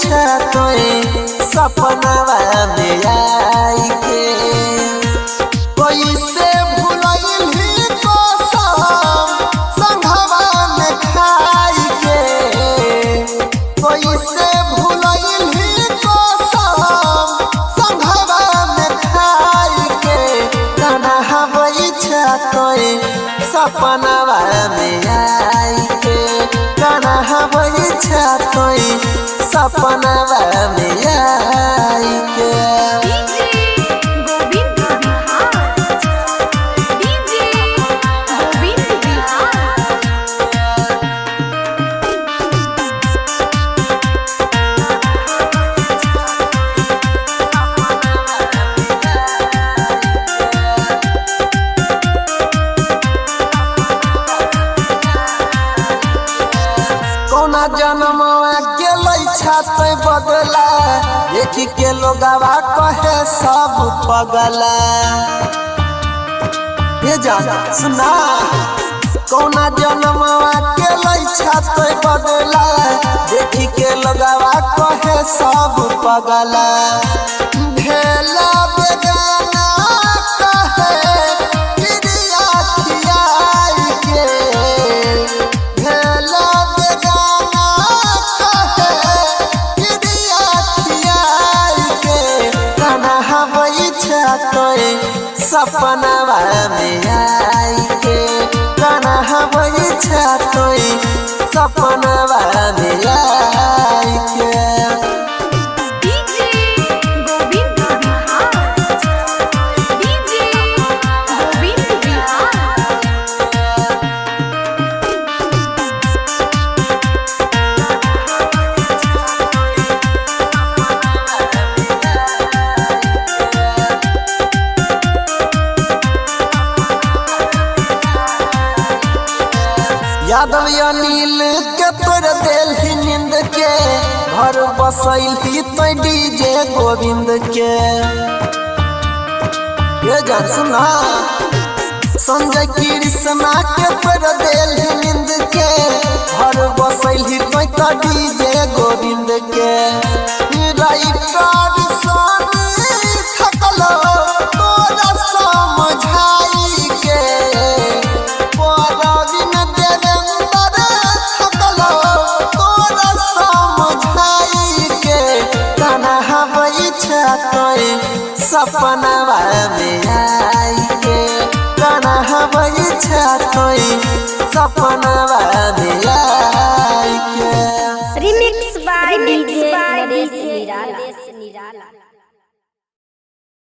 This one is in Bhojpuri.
इच्छा तोए सपनावा में आई के कैसे भुलैली कसम संघवा में खाई के कैसे भुलैली कसम संघवा में खाई के तन्हा इच्छा तोए सपनावा में आई के तन्हा इच्छा तोए सपनावा में आई के कौना जन्मवा गेलै छाते बदला एक के लोगवा कहे सब पगला ये जाना सुना कौना जन्मवा गेलै छाते बदला एक के लोगवा कहे सब पगला भेला बेगाना कहे प्रिया खियाई के भेला सपनावा में आई के तन्हा इच्छा तोए सपनावा में आई के यादव अनिल के तोड़ दिल नींद के घर बसैल तो डीजे गोविंद के ये जान सुना संजय कृष्णा के तोड़ दिल नींद के घर बसैल तो डीजे गोविंद के राइटर सोनी थकलो तोरा समझाई के सपनावा में आई के तन्हा इच्छा तोए सपना